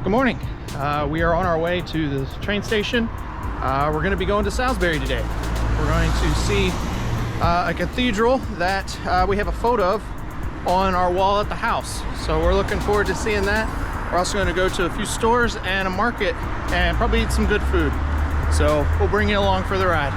Good morning. We are on our way to the train station. We're going to be going to Salisbury today. We're going to see a cathedral that we have a photo of on our wall at the house. So we're looking forward to seeing that. We're also going to go to a few stores and a market and probably eat some good food. So we'll bring you along for the ride.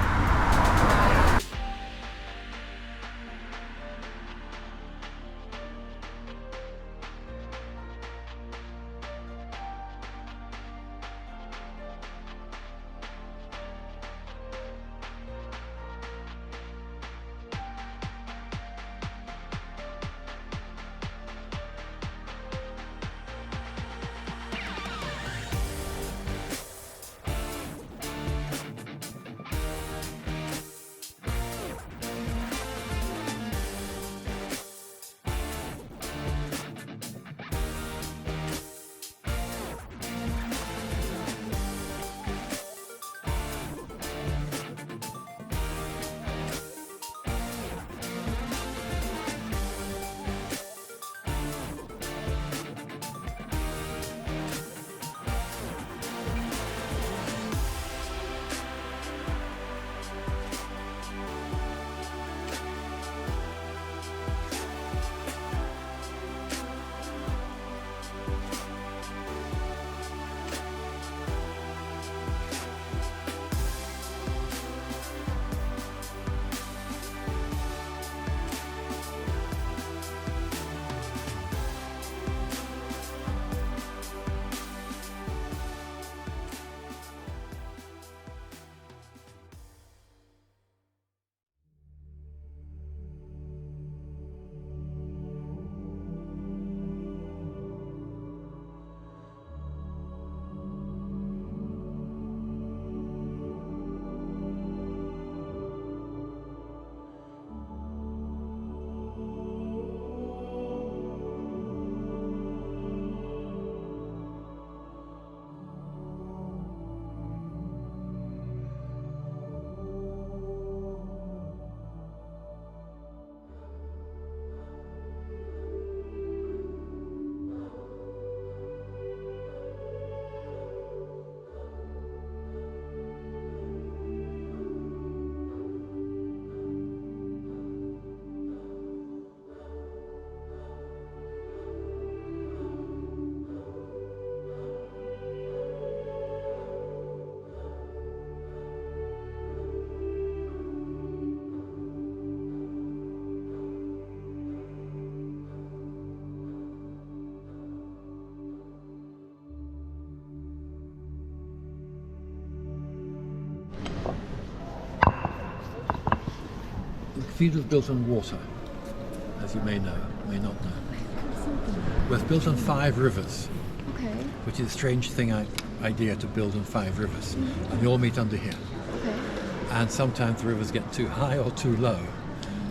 The cathedral is built on water, as you may know, may not know. Well, it's built on 5 rivers, Okay. which is a strange idea to build on 5 rivers, and they all meet under here. Okay. And sometimes the rivers get too high or too low.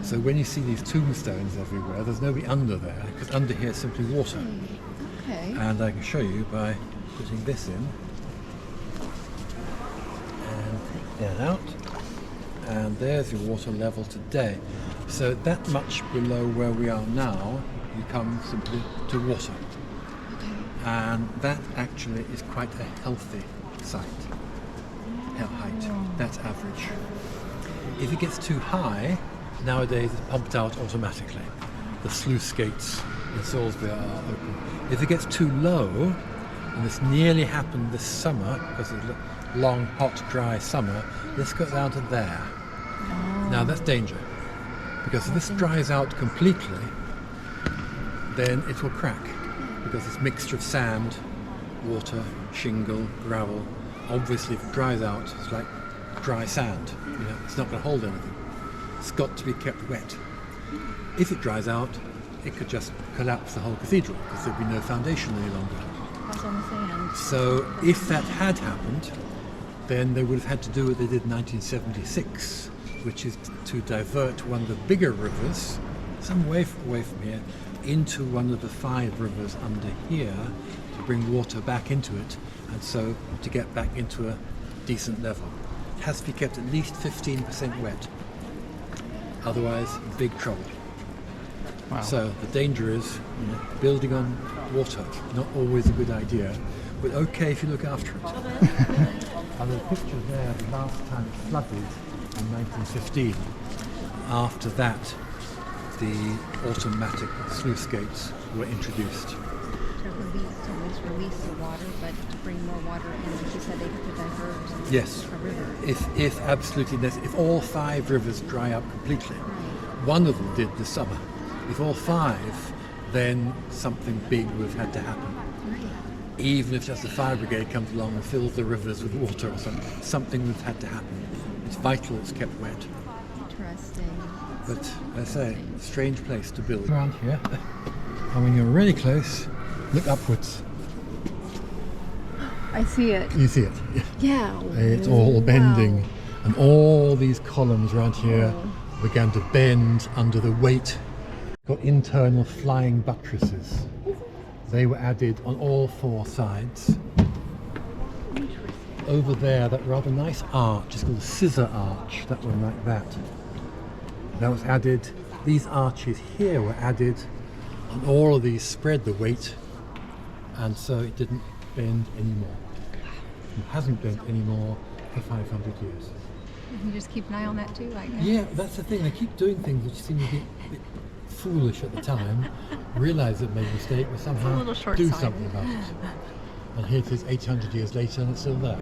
So when you see these tombstones everywhere, there's nobody under there, because under here is simply water. Okay. And I can show you by putting this in, and out. And there's your water level today. So that much below where we are now, you come simply to water. Okay. And that actually is quite a healthy site, height. That's average. If it gets too high, nowadays it's pumped out automatically. The sluice gates in Salisbury are open. If it gets too low, and this nearly happened this summer, because of the long, hot, dry summer, this goes down to there. Now that's danger, because if this dries out completely, then it will crack, because it's a mixture of sand, water, shingle, gravel. Obviously if it dries out, it's like dry sand, it's not going to hold anything. It's got to be kept wet. If it dries out, it could just collapse the whole cathedral, because there'd be no foundation any longer. That's on the sand. So if that had happened, then they would have had to do what they did in 1976, which is to divert one of the bigger rivers, some way away from here, into one of the 5 rivers under here to bring water back into it, and so to get back into a decent level. It has to be kept at least 15% wet, otherwise big trouble. Wow. So the danger is, building on water, not always a good idea. but okay if you look after it. And the picture there, the last time it flooded in 1915. After that, the automatic sluice gates were introduced. To release the water, but to bring more water in, like you said, they could divert Yes. a river. If absolutely, if all 5 rivers dry up completely, one of them did this summer. If all 5, then something big would have had to happen. Right. Even if just the fire brigade comes along and fills the rivers with water or something, something would have had to happen. It's vital it's kept wet. Interesting. But as I say, strange place to build. Around here, and when you're really close, look upwards. I see it. You see it? Yeah. It's all bending, Wow. and all these columns around here began to bend under the weight. Got internal flying buttresses. They were added on all 4 sides. Over there, that rather nice arch is called a scissor arch. That one like that. That was added. These arches here were added, and all of these spread the weight, and so it didn't bend anymore. It hasn't bent anymore for 500 years. You just keep an eye on that too, I guess. Yeah, that's the thing. They keep doing things which seem a bit foolish at the time, realise they've made a mistake, but somehow little do short-sighted. something about it. And here it is 800 years later and it's still there.